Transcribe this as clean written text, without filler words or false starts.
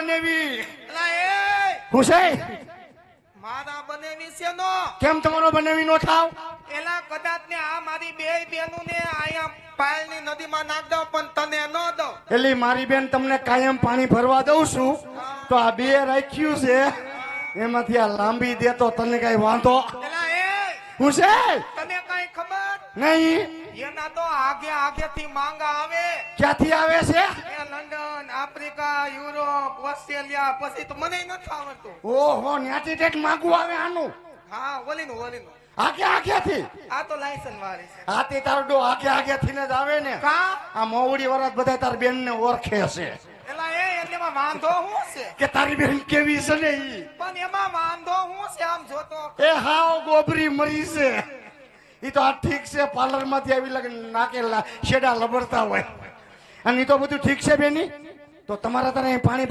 બનેવી એલા એ હું છે મારા બનેવી છે નો કેમ તમારો બનેવી નો થાવ એલા કદાચ ને આ મારી બે બેનું ને આયા પાલની નદીમાં નાખ દઉં પણ તને ન દઉં. એટલે મારી બેન તમને કાયમ પાણી ભરવા દઉં છું તો આ બે રાખ્યું છે એમાંથી આ લાંબી દે તો તને કઈ વાંધો એલા એ હું છે તને કઈ ખબર નહીં એના તો આગે આગે થી માંગા આવે ક્યાંથી આવે છે એ લંડન આફ્રિકા યુરોપ ઓસ્ટ્રેલિયા પછી તો મને નથી આવડતું. ઓહો ન્યાથી ટેક માગું આવે આનું હા ઓલીનું આગે આગેથી આ તો લાયસન્સ વાળી છે. આથી તારો ડો આગે આગેથી ને જ આવે ને કા આ મોવડી વાળા બધા તારી બેન ને ઓળખે છે એલા એ એટલેમાં વાંધો શું છે કે તારી બેન કેવી છે ને ઈ પણ એમાં વાંધો શું છે આમ જોતો એ હાવ ગોબરી મરી છે ઈ તો આ ઠીક છે પાર્લર માંથી આવી લાગે નાકેલા શેડા લબડતા હોય અને ઈ તો બધું ઠીક છે બેની તો તમારા તને પાણી